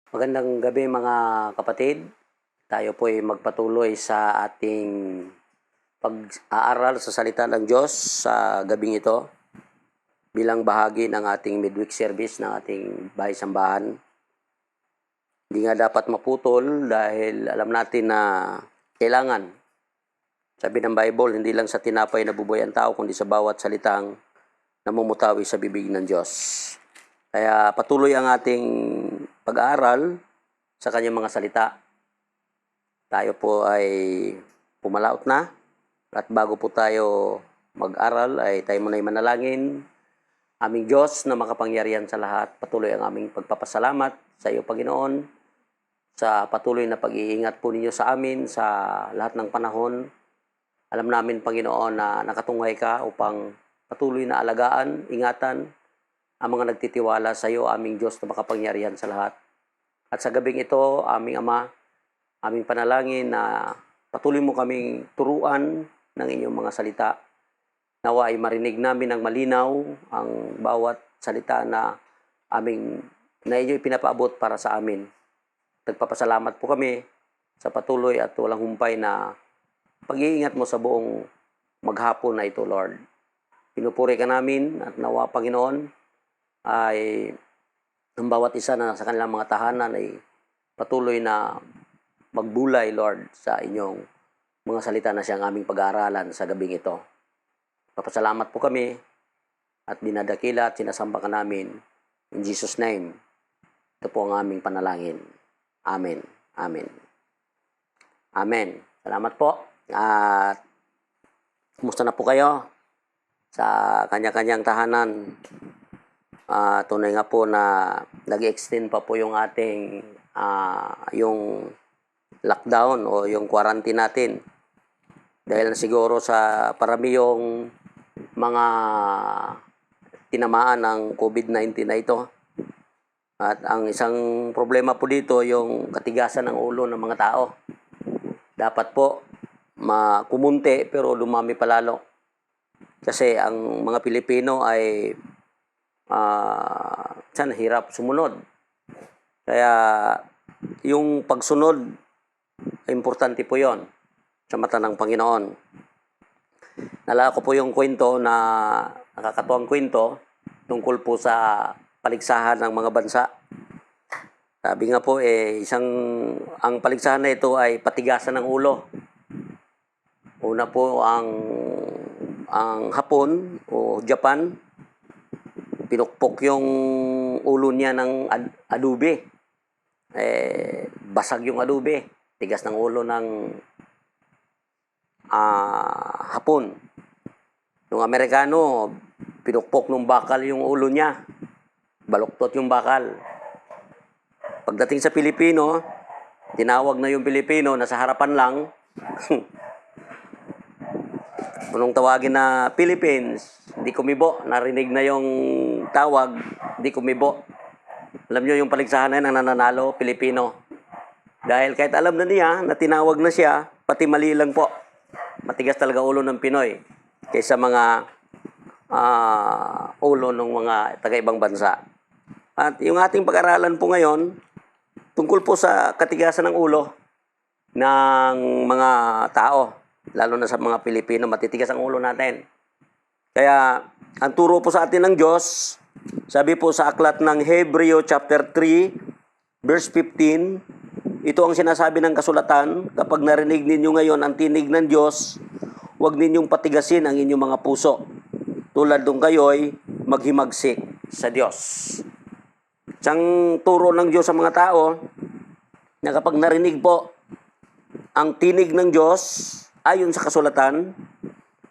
Magandang gabi mga kapatid. Tayo po ay magpatuloy sa ating pag-aaral sa salita ng Diyos sa gabing ito bilang bahagi ng ating midweek service ng ating bahay sambahan. Hindi nga dapat maputol dahil alam natin na kailangan. Sabi ng Bible, hindi lang sa tinapay nabubuhay ang tao kundi sa bawat salitang namumutawi sa bibig ng Diyos. Kaya patuloy ang ating pag-aaral sa kanyang mga salita. Tayo po ay pumalaot na at bago po tayo mag-aral ay tayo muna ay manalangin. Aming Diyos na makapangyarihan sa lahat, patuloy ang aming pagpapasalamat sa iyo, Panginoon, sa patuloy na pag-iingat po ninyo sa amin sa lahat ng panahon. Alam namin, Panginoon, na nakatunghay ka upang patuloy na alagaan, ingatan ang mga nagtitiwala sa iyo, aming Diyos na makapangyarihan sa lahat. At sa gabing ito, aming Ama, aming panalangin na patuloy mo kaming turuan ng inyong mga salita. Nawa ay marinig namin ng malinaw ang bawat salita na inyo'y pinapaabot para sa amin. Nagpapasalamat po kami sa patuloy at walang humpay na pag-iingat mo sa buong maghapon na ito, Lord. Pinupuri ka namin at nawa, Panginoon, ay ang bawat isa na sa kanilang mga tahanan ay patuloy na magbulay, Lord, sa inyong mga salita na siyang aming pag-aaralan sa gabing ito. Papasalamat po kami at dinadakila at sinasamba ka namin. In Jesus' name, ito po ang aming panalangin. Amen. Amen. Amen. Salamat po. At kumusta na po kayo sa kanya-kanyang tahanan? Tunay nga po na nag-extend pa po yung ating yung lockdown o yung quarantine natin. Dahil siguro sa parami yung mga tinamaan ng COVID-19 na ito. At ang isang problema po dito yung katigasan ng ulo ng mga tao. Dapat po kumunti pero lumami palalo. Kasi ang mga Pilipino ay hirap sumunod. Kaya yung pagsunod, importante po yon sa mata ng Panginoon. Naalala ko po yung kwento na nakakatuwang kwento tungkol po sa paligsahan ng mga bansa. Sabi nga po ang paligsahan na ito ay patigasan ng ulo. Una po ang Hapon o Japan, pinukpok yung ulo niya ng adobe. Basag yung adobe. Tigas ng ulo ng Hapon. Yung Amerikano, pinukpok ng bakal yung ulo niya. Baluktot yung bakal. Pagdating sa Pilipino, tinawag na yung Pilipino, nasa harapan lang. Punong tawagin na Philippines, hindi kumibo. Narinig na yung tawag, hindi kumibo. Alam nyo yung paligsahan na yun, ang nananalo, Pilipino. Dahil kahit alam na niya na tinawag na siya, pati mali lang po. Matigas talaga ulo ng Pinoy kaysa mga ulo ng mga taga-ibang bansa. At yung ating pag-aralan po ngayon, tungkol po sa katigasan ng ulo ng mga tao. Lalo na sa mga Pilipino, matitigas ang ulo natin. Kaya, ang turo po sa atin ng Diyos, sabi po sa aklat ng Hebreo chapter 3, verse 15, ito ang sinasabi ng kasulatan, kapag narinig ninyo ngayon ang tinig ng Diyos, huwag ninyong patigasin ang inyong mga puso. Tulad nung kayo'y maghimagsik sa Diyos. Isang turo ng Diyos sa mga tao, na kapag narinig po ang tinig ng Diyos, ayon sa kasulatan,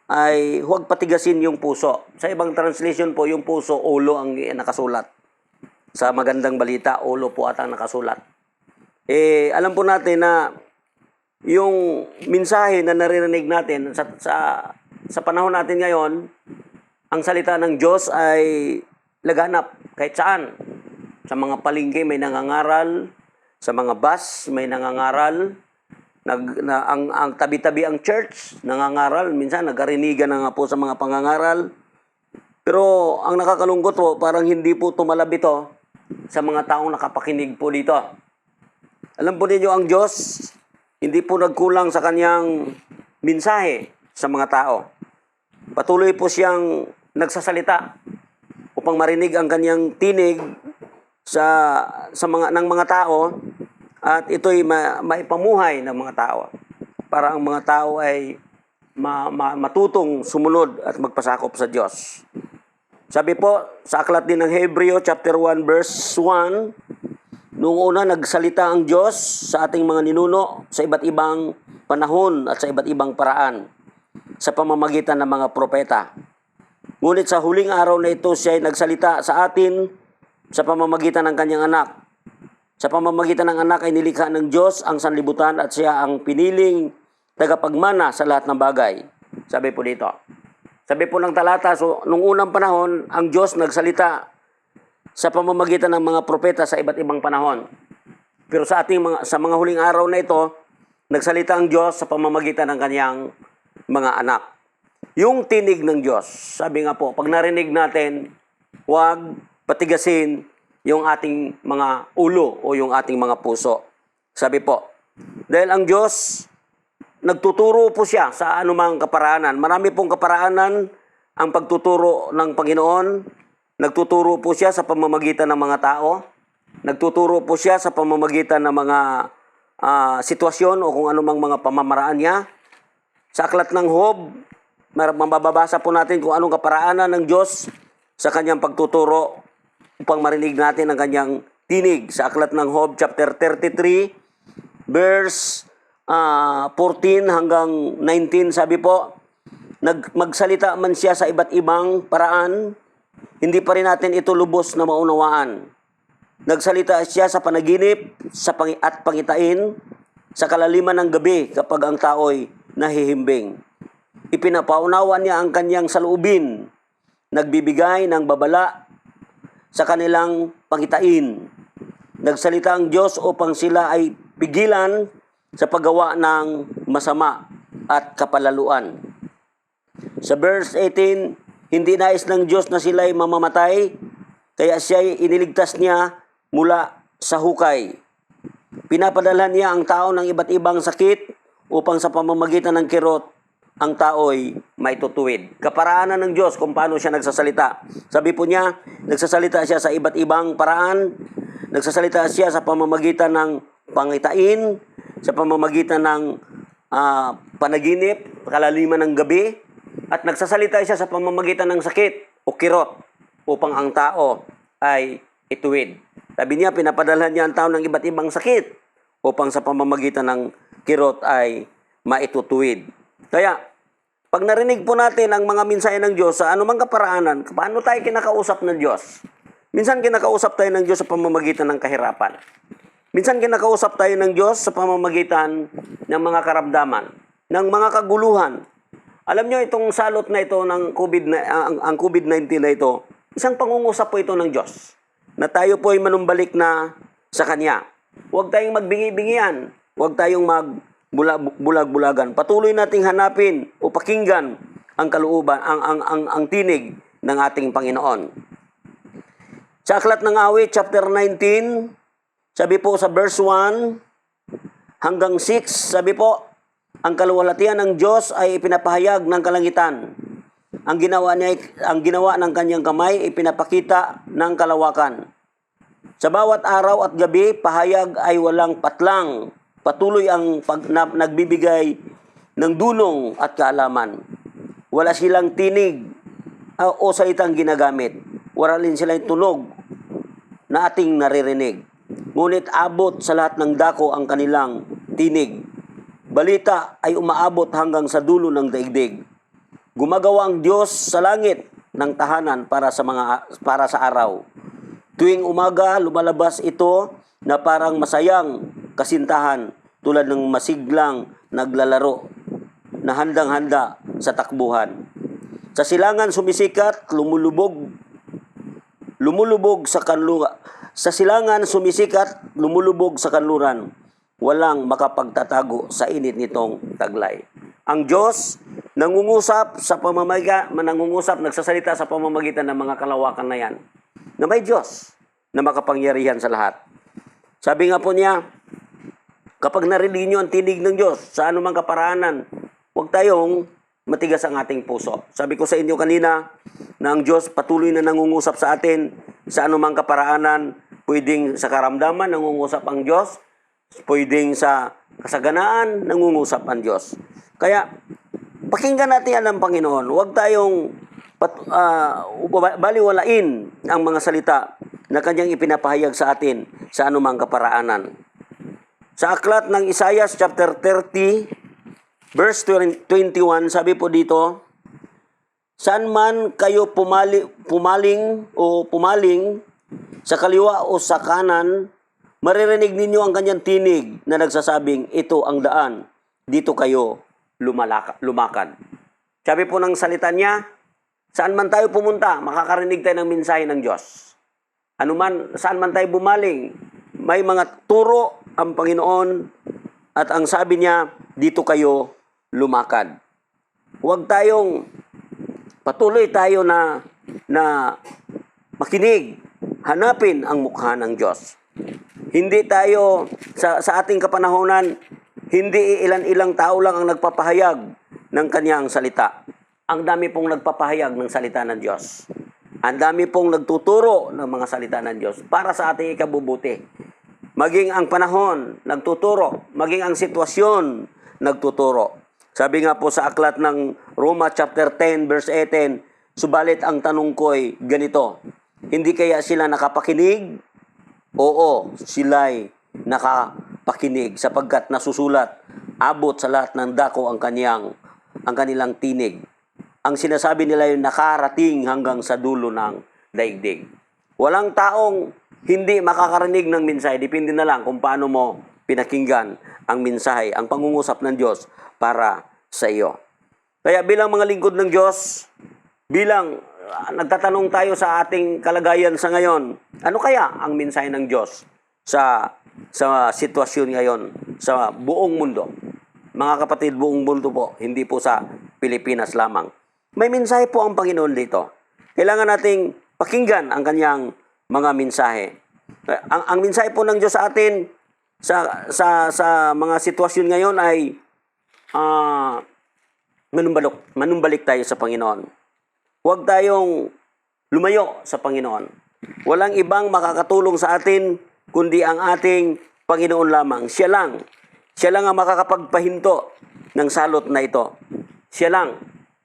ay huwag patigasin yung puso. Sa ibang translation po, yung puso, ulo ang nakasulat. Sa magandang balita, ulo po at ang nakasulat. Alam po natin na yung mensahe na naririnig natin sa panahon natin ngayon, ang salita ng Diyos ay laganap kahit saan. Sa mga palengke may nangangaral, sa mga bus may nangangaral, ang tabi-tabi ang church, nangangaral, minsan nagkarinigan na nga po sa mga pangangaral. Pero ang nakakalungkot po, parang hindi po tumalab ito sa mga taong nakapakinig po dito. Alam po ninyo, ang Diyos, hindi po nagkulang sa kanyang mensahe sa mga tao. Patuloy po siyang nagsasalita upang marinig ang kanyang tinig ng mga tao, at ito'y maipamuhay ng mga tao para ang mga tao ay matutong sumunod at magpasakop sa Diyos. Sabi po sa aklat din ng Hebreo chapter 1 verse 1, noong una nagsalita ang Diyos sa ating mga ninuno sa iba't ibang panahon at sa iba't ibang paraan sa pamamagitan ng mga propeta. Ngunit sa huling araw na ito siya ay nagsalita sa atin sa pamamagitan ng kanyang anak. Sa pamamagitan ng anak ay nilikha ng Diyos ang sanlibutan at siya ang piniling tagapagmana sa lahat ng bagay. Sabi po dito. Sabi po ng talata, so nung unang panahon, ang Diyos nagsalita sa pamamagitan ng mga propeta sa iba't ibang panahon. Pero sa mga huling araw na ito, nagsalita ang Diyos sa pamamagitan ng kanyang mga anak. Yung tinig ng Diyos, sabi nga po, pag narinig natin, huwag patigasin yung ating mga ulo o yung ating mga puso. Sabi po, dahil ang Diyos, nagtuturo po siya sa anumang kaparaanan. Marami pong kaparaanan ang pagtuturo ng Panginoon. Nagtuturo po siya sa pamamagitan ng mga tao. Nagtuturo po siya sa pamamagitan ng mga sitwasyon o kung anumang mga pamamaraan niya. Sa aklat ng Job, mababasa po natin kung anong kaparaanan ng Diyos sa kanyang pagtuturo upang marinig natin ang kanyang tinig. Sa aklat ng Job chapter 33, verse 14 hanggang 19, sabi po, magsalita man siya sa iba't ibang paraan, hindi pa rin natin ito lubos na maunawaan. Nagsalita siya sa panaginip at pangitain, sa kalaliman ng gabi kapag ang tao'y nahihimbing. Ipinapaunawa niya ang kanyang saloobin, nagbibigay ng babala sa kanilang pangitain. Nagsalita ang Diyos upang sila ay pigilan sa paggawa ng masama at kapalaluan. Sa verse 18, hindi nais ng Diyos na sila ay mamamatay, kaya siya ay iniligtas niya mula sa hukay. Pinapadala niya ang tao ng iba't ibang sakit upang sa pamamagitan ng kirot, ang tao'y maitutuwid. Kaparaanan ng Diyos kung paano siya nagsasalita. Sabi po niya, nagsasalita siya sa iba't ibang paraan. Nagsasalita siya sa pamamagitan ng pangitain, sa pamamagitan ng panaginip, kalaliman ng gabi, at nagsasalita siya sa pamamagitan ng sakit o kirot upang ang tao ay ituwid. Sabi niya, pinapadala niya ang tao ng iba't ibang sakit upang sa pamamagitan ng kirot ay maitutuwid. Kaya, pag narinig po natin ang mga mensahe ng Diyos sa anumang kaparaanan, paano tayo kinakausap ng Diyos? Minsan kinakausap tayo ng Diyos sa pamamagitan ng kahirapan. Minsan kinakausap tayo ng Diyos sa pamamagitan ng mga karamdaman, ng mga kaguluhan. Alam nyo, itong salot na ito ng ang COVID-19 na ito, isang pangungusap po ito ng Diyos, na tayo po ay manumbalik na sa Kanya. Huwag tayong magbingi-bingian, huwag tayong bulag-bulagan. Patuloy nating hanapin o pakinggan ang kalooban, ang tinig ng ating Panginoon. Sa aklat ng Awit, chapter 19, sabi po sa verse 1 hanggang 6, sabi po, ang kaluwalhatian ng Diyos ay ipinapahayag ng kalangitan. Ang ginawa ng kanyang kamay ay pinapakita ng kalawakan. Sa bawat araw at gabi, pahayag ay walang patlang. Patuloy ang nagbibigay ng dulong at kaalaman. Wala silang tinig o salitang ginagamit. Wala rin silang tunog na ating naririnig. Ngunit abot sa lahat ng dako ang kanilang tinig. Balita ay umaabot hanggang sa dulo ng daigdig. Gumagawa ang Diyos sa langit ng tahanan para sa araw. Tuwing umaga, lumalabas ito na parang masayang kasintahan tulad ng masiglang naglalaro na handang-handa sa takbuhan. Sa silangan sumisikat, lumulubog sa kanluran. Sa silangan sumisikat, lumulubog sa kanluran. Walang makapagtatago sa init nitong taglay. Ang Diyos nagsasalita sa pamamagitan ng mga kalawakan na yan, na may Diyos na makapangyarihan sa lahat. Sabi nga po niya, Kapag narinig nyo ang tinig ng Diyos sa anumang kaparaanan, huwag tayong matigas ang ating puso. Sabi ko sa inyo kanina na ang Diyos patuloy na nangungusap sa atin sa anumang kaparaanan. Pwedeng sa karamdaman, nangungusap ang Diyos. Pwedeng sa kasaganaan, nangungusap ang Diyos. Kaya, pakinggan natin yan ng Panginoon. Huwag tayong baliwalain ang mga salita na kanyang ipinapahayag sa atin sa anumang kaparaanan. Sa aklat ng Isaiah chapter 30, verse 21, sabi po dito, saan man kayo pumaling sa kaliwa o sa kanan, maririnig ninyo ang kanyang tinig na nagsasabing, ito ang daan, dito kayo lumakad. Sabi po ng salita niya, saan man tayo pumunta, makakarinig tayo ng mensahe ng Diyos. Saan man tayo bumaling, may mga turo ang Panginoon at ang sabi niya, dito kayo lumakad. Huwag tayong patuloy tayo na makinig, hanapin ang mukha ng Diyos. Hindi tayo, sa ating kapanahonan, hindi ilan-ilang tao lang ang nagpapahayag ng kanyang salita. Ang dami pong nagpapahayag ng salita ng Diyos. Ang dami pong nagtuturo ng mga salita ng Diyos para sa ating ikabubuti. Maging ang panahon, nagtuturo. Maging ang sitwasyon, nagtuturo. Sabi nga po sa aklat ng Roma chapter 10 verse 18, subalit ang tanong ko ay ganito, hindi kaya sila nakapakinig? Oo, sila'y nakapakinig sapagkat nasusulat, abot sa lahat ng dako ang kanilang tinig. Ang sinasabi nila ay nakarating hanggang sa dulo ng daigdig. Walang taong hindi makakarinig ng mensahe. Depende na lang kung paano mo pinakinggan ang mensahe, ang pangungusap ng Diyos para sa iyo. Kaya bilang mga lingkod ng Diyos, bilang nagtatanong tayo sa ating kalagayan sa ngayon, ano kaya ang mensahe ng Diyos sa sitwasyon ngayon sa buong mundo? Mga kapatid, buong mundo po, hindi po sa Pilipinas lamang. May mensahe po ang Panginoon dito. Kailangan nating pakinggan ang kanyang mga mensahe. Ang mensahe po ng Diyos sa atin sa mga sitwasyon ngayon ay manumbalik tayo sa Panginoon. Huwag tayong lumayo sa Panginoon. Walang ibang makakatulong sa atin kundi ang ating Panginoon lamang. Siya lang ang makakapagpahinto ng salot na ito. Siya lang.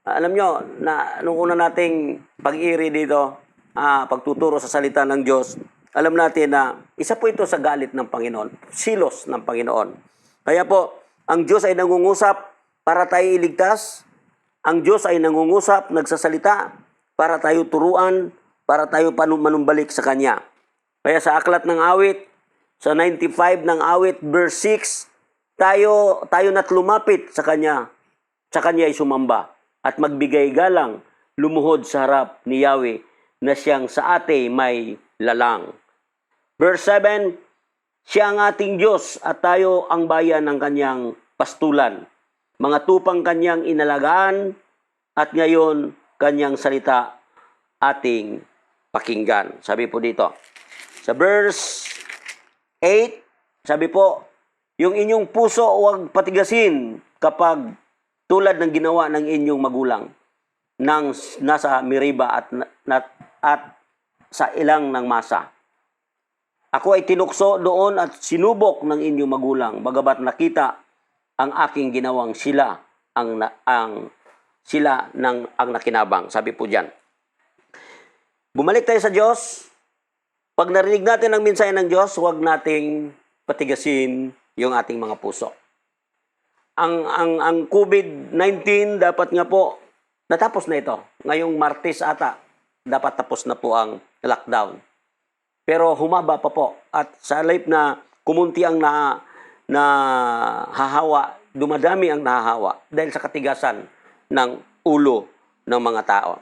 Alam nyo, na nung una nating pag-iri dito, pagtuturo sa salita ng Diyos, alam natin na isa po ito sa galit ng Panginoon, silos ng Panginoon. Kaya po, ang Diyos ay nangungusap para tayo iligtas. Ang Diyos ay nangungusap, nagsasalita para tayo turuan, para tayo manumbalik sa Kanya. Kaya sa aklat ng awit, sa 95 ng awit, verse 6, tayo na't lumapit sa Kanya. Sa Kanya ay sumamba at magbigay galang, lumuhod sa harap ni Yahweh na siyang sa ate may lalang. Verse 7, siya ang ating Diyos at tayo ang bayan ng Kanyang pastulan. Mga tupang Kanyang inalagaan at ngayon Kanyang salita ating pakinggan. Sabi po dito. Sa verse 8, sabi po, yung inyong puso huwag patigasin kapag tulad ng ginawa ng inyong magulang nang nasa Meriba at sa ilang ng Masa. Ako ay tinukso doon at sinubok ng inyong magulang, bagabat nakita ang aking ginawang sila ang nakinabang. Sabi po diyan. Bumalik tayo sa Diyos. Pag narinig natin ang mensahe ng Diyos, huwag nating patigasin yung ating mga puso. Ang COVID-19 dapat nga po natapos na ito. Ngayong Martes ata, dapat tapos na po ang lockdown. Pero humaba pa po. At sa halip na kumunti ang nahahawa, dumadami ang nahahawa dahil sa katigasan ng ulo ng mga tao.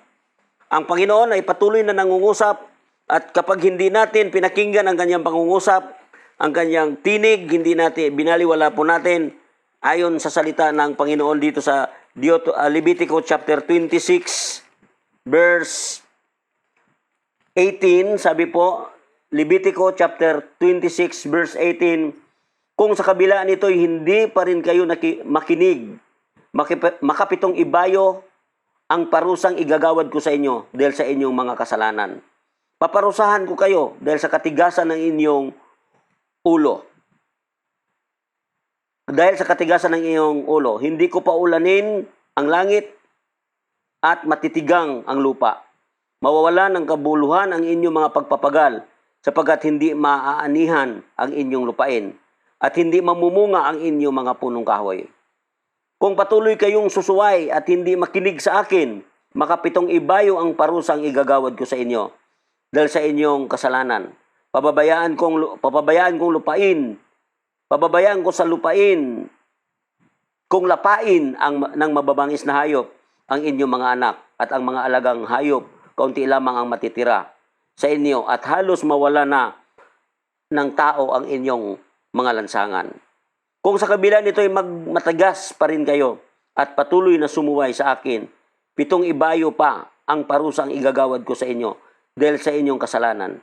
Ang Panginoon ay patuloy na nangungusap at kapag hindi natin pinakinggan ang kanyang pangungusap, ang kanyang tinig, hindi natin, binaliwala po natin, ayon sa salita ng Panginoon dito sa Levitico chapter 26, verse 18, sabi po, Levitico chapter 26, verse 18, Kung sa kabila nito'y hindi pa rin kayo makinig, makapitong ibayo ang parusang igagawad ko sa inyo dahil sa inyong mga kasalanan. Paparusahan ko kayo dahil sa katigasan ng inyong ulo. Dahil sa katigasan ng iyong ulo, hindi ko paulanin ang langit at matitigang ang lupa. Mawawalan ng kabuluhan ang inyong mga pagpapagal, sapagkat hindi maaanihan ang inyong lupain, at hindi mamumunga ang inyong mga punong kahoy. Kung patuloy kayong susuway at hindi makinig sa akin, makapitong ibayo ang parusang igagawad ko sa inyo, dahil sa inyong kasalanan. Pababayaan ko sa lupain kung lapain ng mababangis na hayop ang inyong mga anak at ang mga alagang hayop, kaunti lamang ang matitira sa inyo at halos mawala na ng tao ang inyong mga lansangan. Kung sa kabila nito'y matagas pa rin kayo at patuloy na sumuway sa akin, pitong ibayo pa ang parusang igagawad ko sa inyo dahil sa inyong kasalanan.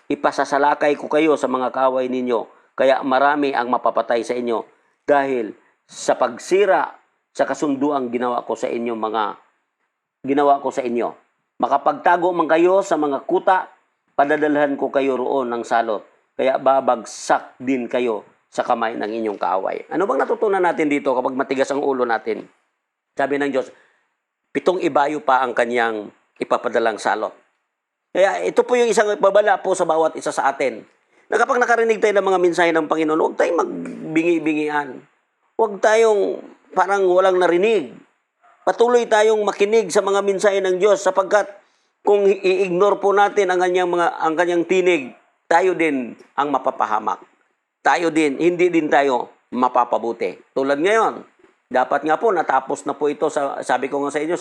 Ipasasalakay ko kayo sa mga kaaway ninyo, kaya marami ang mapapatay sa inyo dahil sa pagsira sa kasunduang ginawa ko sa inyo. Makapagtago man kayo sa mga kuta, padadalhan ko kayo roon ng salot, kaya babagsak din kayo sa kamay ng inyong kaaway. Ano bang natutunan natin dito kapag matigas ang ulo natin? Sabi ng Diyos, pitong ibayo pa ang kanyang ipapadalang salot. Kaya ito po yung isang babala po sa bawat isa sa atin. Na kapag nakarinig tayo ng mga mensahe ng Panginoon, huwag tayong magbingi-bingian. Huwag tayong parang walang narinig. Patuloy tayong makinig sa mga mensahe ng Diyos, sapagkat kung i-ignore po natin ang kanyang tinig, tayo din ang mapapahamak. Hindi din tayo mapapabuti. Tulad ngayon, dapat nga po natapos na po ito, sabi ko nga sa inyo,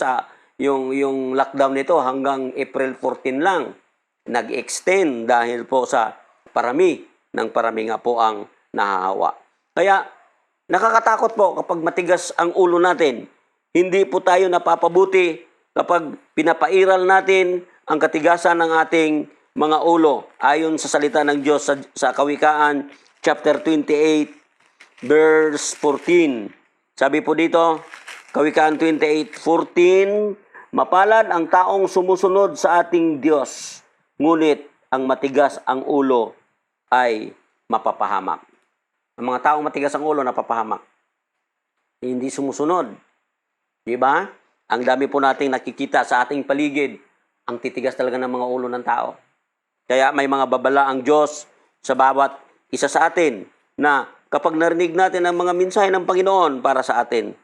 yung lockdown nito hanggang April 14 lang. Nag-extend dahil po sa parami nga po ang nahahawa. Kaya nakakatakot po kapag matigas ang ulo natin. Hindi po tayo napapabuti kapag pinapairal natin ang katigasan ng ating mga ulo. Ayon sa salita ng Diyos sa Kawikaan, chapter 28, verse 14. Sabi po dito, Kawikaan 28:14, mapalad ang taong sumusunod sa ating Diyos, ngunit ang matigas ang ulo ay mapapahamak. Ang mga taong matigas ang ulo, napapahamak. Hindi sumusunod. Di ba? Ang dami po nating nakikita sa ating paligid, ang titigas talaga ng mga ulo ng tao. Kaya may mga babala ang Diyos sa bawat isa sa atin na kapag narinig natin ang mga mensahe ng Panginoon para sa atin,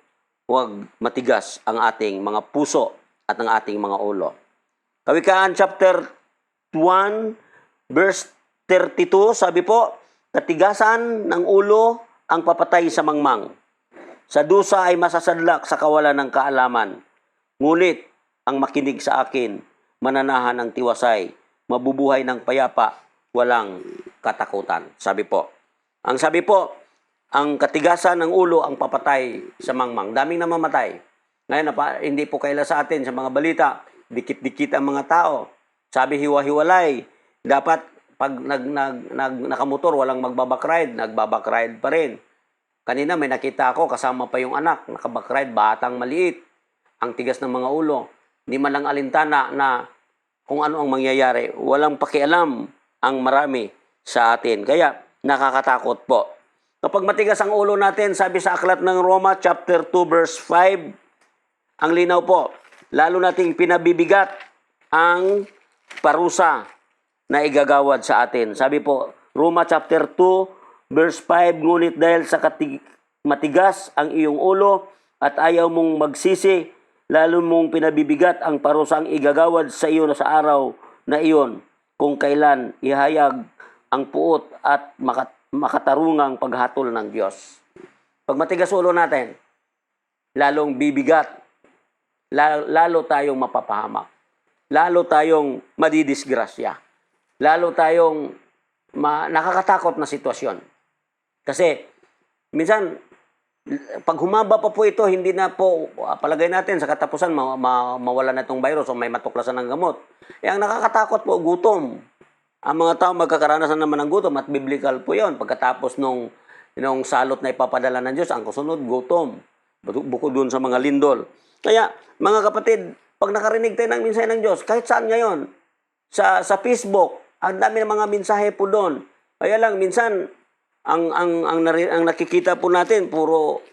huwag matigas ang ating mga puso at ang ating mga ulo. Kawikaan chapter 1 verse 32, sabi po, katigasan ng ulo ang papatay sa mangmang. Sa dusa ay masasadlak sa kawalan ng kaalaman. Ngunit ang makinig sa akin, mananahan ng tiwasay, mabubuhay ng payapa, walang katakutan. Sabi po. Ang katigasan ng ulo ang papatay sa mangmang. Daming namamatay. Ngayon, hindi po kaila sa atin sa mga balita, dikit-dikit ang mga tao. Sabi hiwa-hiwalay. Dapat pag nakamotor, walang magbabakride, nagbabakride pa rin. Kanina may nakita ako, kasama pa yung anak, nakabakride, batang maliit. Ang tigas ng mga ulo. Hindi man lang alintana na kung ano ang mangyayari. Walang pakialam ang marami sa atin. Kaya nakakatakot po. Kapag matigas ang ulo natin, sabi sa aklat ng Roma, chapter 2, verse 5, ang linaw po, lalo nating pinabibigat ang parusa na igagawad sa atin. Sabi po, Roma chapter 2, verse 5, ngunit dahil sa matigas ang iyong ulo at ayaw mong magsisi, lalo mong pinabibigat ang parusang igagawad sa iyo na sa araw na iyon, kung kailan ihayag ang puot at makatarungang paghatol ng Diyos. Pag matigas ulo natin, lalong bibigat, lalo tayong mapapahamak, lalo tayong madidisgrasya, lalo tayong nakakatakot na sitwasyon. Kasi minsan, pag humaba pa po ito, hindi na po, palagay natin sa katapusan, mawala na itong virus o may matuklasan ng gamot. Ang nakakatakot po, gutom. Ang mga tao magkakaranasan naman ng gutom at biblical po yon. Pagkatapos nung Yung salot na ipapadala ng Diyos, ang kasunod, gutom. Bukod dun sa mga lindol. Kaya, mga kapatid, pag nakarinig tayo ng mensahe ng Diyos, kahit saan ngayon, sa Facebook, ang dami ng mga mensahe po doon. Kaya lang, minsan, ang nakikita po natin, puro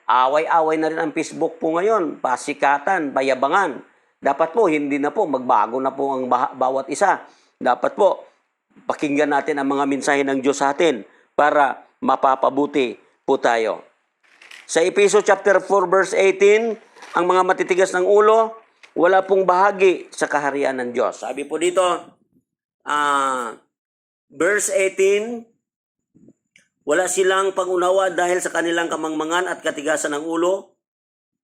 away-away na rin ang Facebook po ngayon. Pasikatan, payabangan. Dapat po, hindi na po, magbago na po ang bawat isa. Dapat po, pakinggan natin ang mga mensahe ng Diyos sa atin para mapapabuti po tayo. Sa Efeso chapter 4 verse 18, ang mga matitigas ng ulo, wala pong bahagi sa kaharian ng Diyos. Sabi po dito, verse 18, wala silang pangunawa dahil sa kanilang kamangmangan at katigasan ng ulo.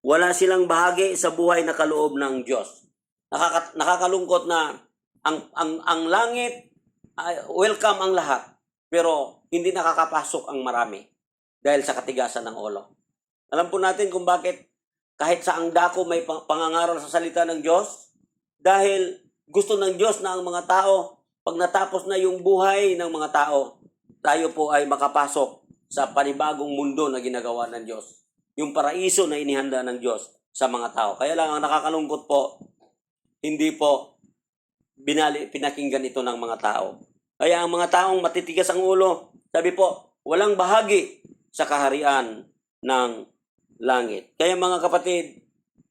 Wala silang bahagi sa buhay na kaloob ng Diyos. Nakakalungkot na ang langit, welcome ang lahat, pero hindi nakakapasok ang marami dahil sa katigasan ng ulo. Alam po natin kung bakit kahit sa ang dako may pangangaral sa salita ng Diyos, dahil gusto ng Diyos na ang mga tao, pag natapos na yung buhay ng mga tao, tayo po ay makapasok sa panibagong mundo na ginagawa ng Diyos. Yung paraiso na inihanda ng Diyos sa mga tao. Kaya lang ang nakakalungkot po, hindi po pinakinggan ito ng mga tao. Kaya ang mga taong matitigas ang ulo, sabi po, walang bahagi sa kaharian ng langit. Kaya mga kapatid,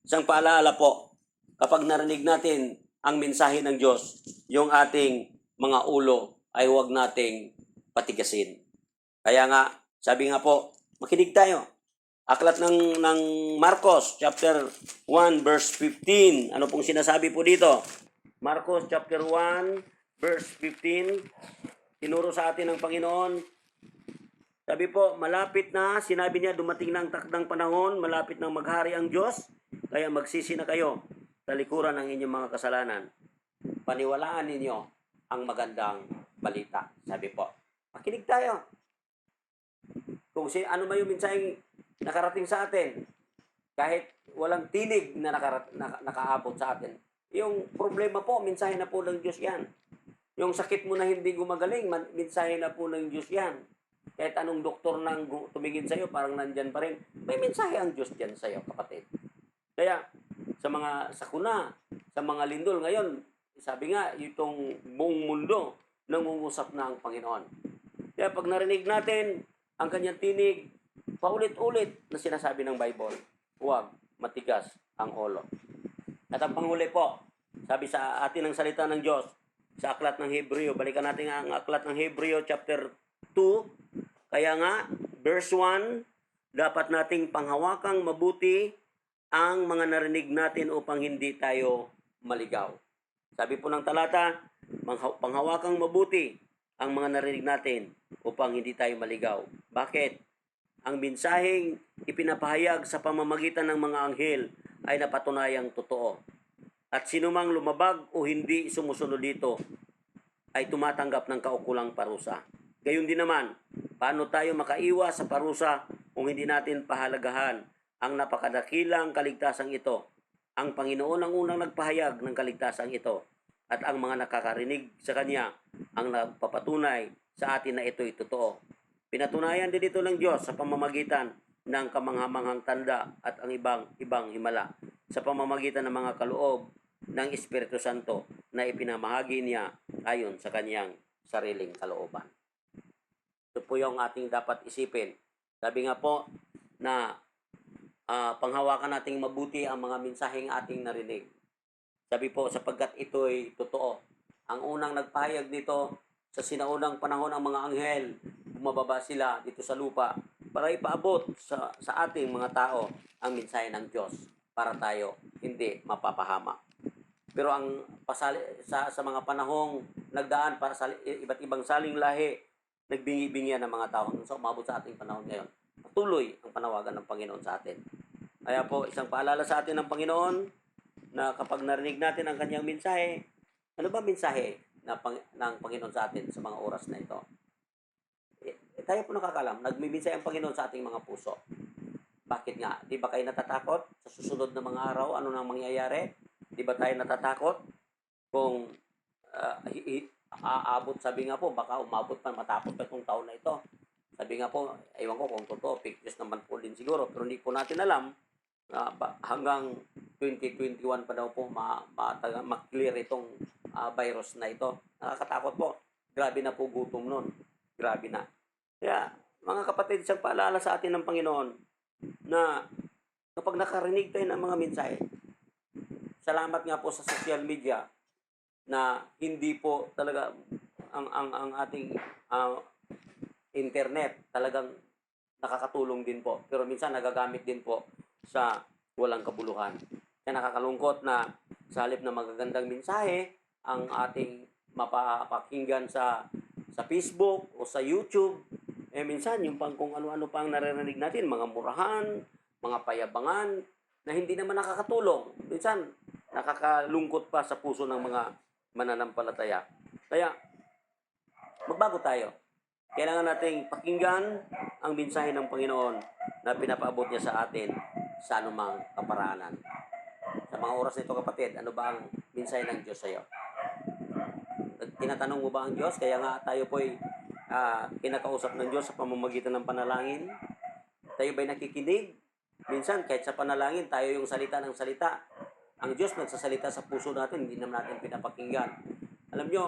isang paalala po, kapag narinig natin ang mensahe ng Diyos, yung ating mga ulo ay huwag nating patigasin. Kaya nga, sabi nga po, makinig tayo. Aklat ng Marcos, chapter 1, verse 15. Ano pong sinasabi po dito? Marcos, chapter 1, verse 15. Tinuro sa atin ng Panginoon. Sabi po, malapit na, sinabi niya, dumating na ang takdang panahon, malapit nang maghari ang Diyos, kaya magsisi na kayo sa likuran ng inyong mga kasalanan. Paniwalaan ninyo ang magandang balita. Sabi po, makinig tayo. Kung ano man yung mensaheng nakarating sa atin, kahit walang tinig na nakaabot sa atin, yung problema po, mensahe na po ng Diyos yan. Yung sakit mo na hindi gumagaling, mensahe na po ng Diyos yan. Kahit anong doktor nang tumingin sa'yo, parang nandyan pa rin. May mensahe ang Diyos dyan sa'yo, kapatid. Kaya, sa mga sakuna, sa mga lindol, ngayon, sabi nga, itong buong mundo, nangungusap na ang Panginoon. Kaya pag narinig natin ang kanyang tinig, paulit-ulit na sinasabi ng Bible, huwag matigas ang ulo. At ang panghuli po, sabi sa atin ng salita ng Diyos, sa aklat ng Hebreo, balikan natin ang aklat ng Hebreo chapter 2, kaya nga, verse 1, dapat nating panghawakang mabuti ang mga narinig natin upang hindi tayo maligaw. Sabi po ng talata, panghawakang mabuti ang mga narinig natin upang hindi tayo maligaw. Bakit? Ang mensaheng ipinapahayag sa pamamagitan ng mga anghel ay napatunayang totoo. At sinumang lumabag o hindi sumusunod dito ay tumatanggap ng kaukulang parusa. Gayon din naman, paano tayo makaiwas sa parusa kung hindi natin pahalagahan ang napakadakilang kaligtasang ito? Ang Panginoon ang unang nagpahayag ng kaligtasang ito at ang mga nakakarinig sa Kanya ang nagpapatunay sa atin na ito'y totoo. Pinatunayan din ito ng Diyos sa pamamagitan ng kamanghamanghang tanda at ang ibang himala sa pamamagitan ng mga kaloob ng Espiritu Santo na ipinamahagi niya ayon sa Kanyang sariling kalooban. Ito po yung ating dapat isipin. Sabi nga po na panghawakan nating mabuti ang mga mensaheng ating narinig. Sabi po, sapagkat ito'y totoo. Ang unang nagpahayag nito sa sinaunang panahon ng mga anghel, bumababa sila dito sa lupa para ipaabot sa ating mga tao ang mensahe ng Diyos para tayo hindi mapapahama. Pero ang sa mga panahong nagdaan para sa iba't ibang saling lahi, nagbingi-bingian ng mga tao sa umabot sa ating panahon ngayon. Patuloy ang panawagan ng Panginoon sa atin. Kaya po, isang paalala sa atin ng Panginoon na kapag narinig natin ang kanyang mensahe, ano ba mensahe ng Panginoon sa atin sa mga oras na ito? Tayo po nakakalam, nagmimensahe ang Panginoon sa ating mga puso. Bakit nga? Di ba kayo natatakot sa susunod na mga araw? Ano nang mangyayari? Di ba tayo natatakot kung aabot, sabi nga po, baka umabot pa matapos pa itong taon na ito. Sabi nga po, ewan ko kung totoo, fake news naman po din siguro, pero hindi po natin alam na hanggang 2021 pa daw po ma-clear itong virus na ito. Nakakatakot po. Grabe na po gutom nun. Grabe na. Kaya, mga kapatid, isang paalala sa atin ng Panginoon na kapag nakarinig tayo ng mga mensahe, salamat nga po sa social media na hindi po talaga ang ating internet talagang nakakatulong din po. Pero minsan nagagamit din po sa walang kabuluhan. Kaya nakakalungkot na sa halip na magagandang mensahe ang ating mapapakinggan sa Facebook o sa YouTube, minsan yung pang kung ano-ano pang naririnig natin, mga murahan, mga payabangan, na hindi naman nakakatulong. Minsan, nakakalungkot pa sa puso ng mga mananampalataya. Kaya, magbago tayo. Kailangan nating pakinggan ang mensahe ng Panginoon na pinapaabot niya sa atin sa anumang kaparaanan. Sa mga oras nito, kapatid, ano ba ang mensahe ng Diyos sa iyo? Tinatanong mo ba ang Diyos? Kaya nga tayo po'y kinakausap ng Diyos sa pamamagitan ng panalangin. Tayo ba'y nakikinig? Minsan, kahit sa panalangin, tayo yung salita ng salita. Ang Diyos nagsasalita sa puso natin, hindi naman natin pinapakinggan. Alam nyo,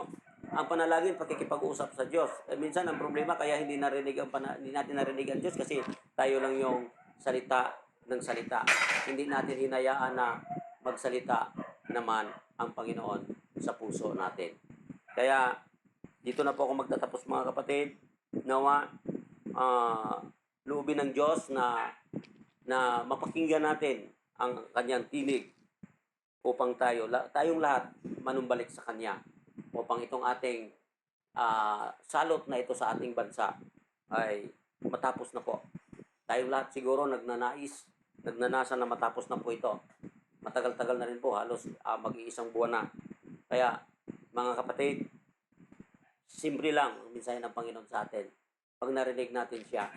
ang panalangin, pakikipag-usap sa Diyos. Minsan, ang problema, kaya hindi natin narinig ang Diyos kasi tayo lang yung salita ng salita. Hindi natin hinayaan na magsalita naman ang Panginoon sa puso natin. Kaya, dito na po ako magtatapos mga kapatid. Nawa, loobin ng Diyos na mapakinggan natin ang kanyang tinig upang tayong lahat manumbalik sa kanya upang itong ating salot na ito sa ating bansa ay matapos na po. Tayong lahat siguro nagnanasa na matapos na po ito. Matagal-tagal na rin po, halos mag-iisang buwan na. Kaya, mga kapatid, simple lang ang mensahe ng Panginoon sa atin. Pag narinig natin siya,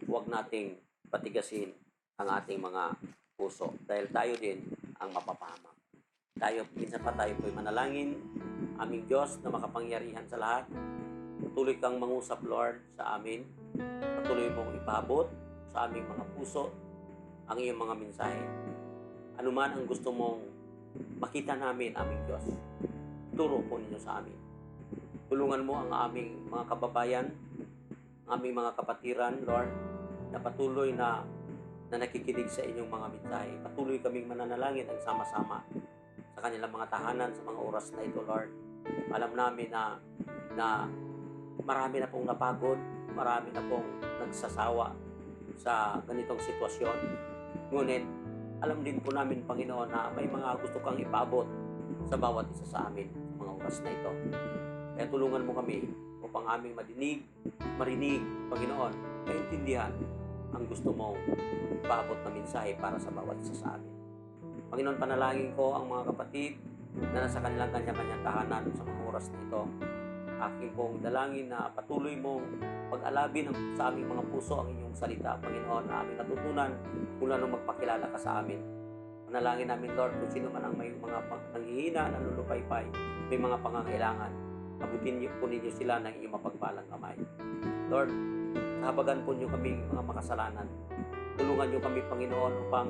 huwag nating patigasin ang ating mga puso. Dahil tayo din ang mapapahamak. Minsan pa tayo po'y manalangin, aming Diyos na makapangyarihan sa lahat. Patuloy kang mangusap, Lord, sa amin. Patuloy mong ipaabot sa aming mga puso ang iyong mga mensahe. Ano man ang gusto mong makita namin, aming Diyos, turo po ninyo sa amin. Tulungan mo ang aming mga kababayan, ang aming mga kapatiran, Lord, na patuloy na nakikinig sa inyong mga mensahe. Patuloy kaming mananalangin ang sama-sama sa kanilang mga tahanan sa mga oras na ito, Lord. Alam namin na marami na pong napagod, marami na pong nagsasawa sa ganitong sitwasyon. Ngunit, alam din po namin, Panginoon, na may mga gusto kang ipaabot sa bawat isa sa amin sa mga oras na ito. Kaya tulungan mo kami upang aming marinig, Panginoon, maintindihan ang gusto mong ipaabot na mensahe para sa bawat isa sa amin. Panginoon, panalangin ko ang mga kapatid na nasa kanilang kanya-kanyang tahanan sa mga oras na ito. Aking pong dalangin na patuloy mong pag-alabin sa aming mga puso ang inyong salita, Panginoon, na aming natutunan kung ano magpakilala ka sa amin. Panalangin namin, Lord, kung sino man ang may mga nanghihina, nanulupaypay, may mga pangangailangan, abutin niyo po ninyo sila ng inyong mapagpalang kamay. Lord, kahabagan po niyo kami mga makasalanan. Tulungan niyo kami, Panginoon, upang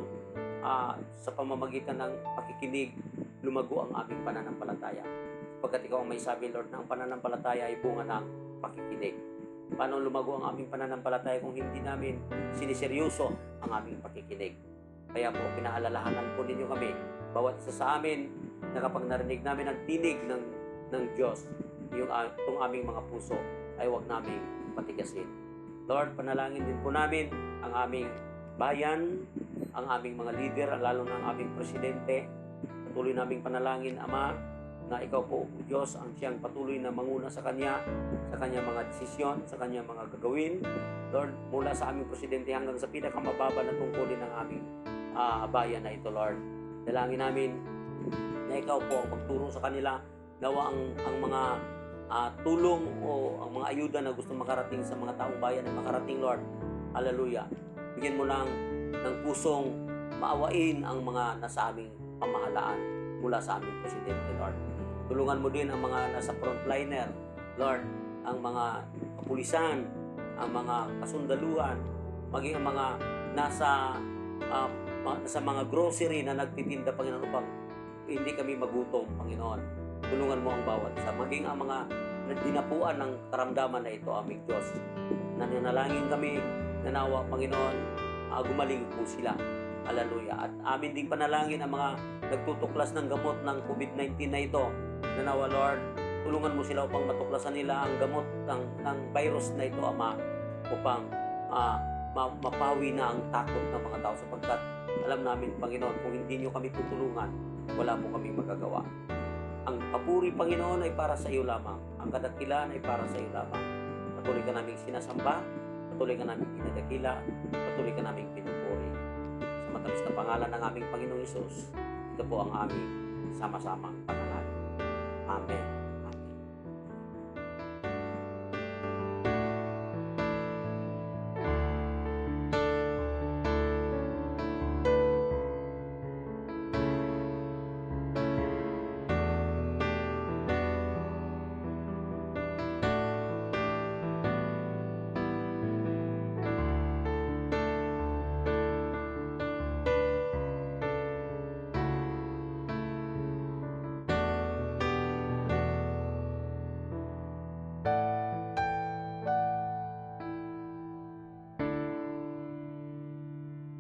sa pamamagitan ng pakikinig, lumago ang aming pananampalataya. Pagkat ikaw ang may sabi, Lord, na ang pananampalataya ay bunga ng pakikinig. Paano lumago ang aming pananampalataya kung hindi namin siniseryoso ang aming pakikinig? Kaya po, pinaalalahanan po ninyo kami, bawat isa sa amin, na kapag narinig namin ang tinig ng Diyos, itong aming mga puso, ay huwag namin patigasin. Lord, panalangin din po namin ang aming bayan, ang aming mga leader, lalo na ang aming presidente. Patuloy naming panalangin, Ama, na ikaw po, Diyos, ang siyang patuloy na manguna sa kanyang mga desisyon, sa kanyang mga gagawin. Lord, mula sa aming presidente hanggang sa pinakamababa na tungkulin ng aming bayan na ito, Lord. Dalangin namin na ikaw po ang magturo sa kanila, nawa ang mga tulong o ang mga ayuda na gusto makarating sa mga taong bayan na makarating, Lord. Hallelujah. Bigyan mo ng pusong maawain ang mga nasa aming pamahalaan mula sa aming presidente, Lord. Tulungan mo din ang mga nasa frontliner, Lord, ang mga kapulisan, ang mga kasundaluhan, maging ang mga nasa sa mga grocery na nagtitinda, Panginoon, upang hindi kami magutom, Panginoon. Tulungan mo ang bawat isa. Maging ang mga dinapuan ng karamdaman na ito, aming Diyos. Nananalangin kami, nanawa, Panginoon, gumaling po sila. Hallelujah. At amin ding panalangin ang mga nagtutuklas ng gamot ng COVID-19 na ito. Nanawa, Lord, tulungan mo sila upang matuklasan nila ang gamot ng virus na ito, Ama, upang mapawi na ang takot ng mga tao, sapagkat alam namin, Panginoon, kung hindi nyo kami tutulungan, wala po kami magagawa. Ang papuri, Panginoon, ay para sa iyo lamang. Ang kadakilaan ay para sa iyo lamang. Patuloy ka naming sinasamba, patuloy ka naming pinadakila, patuloy ka naming pinupuri. Sa matamis na pangalan ng aming Panginoong Hesus, ito po ang aming sama-samang pangalan. Amen.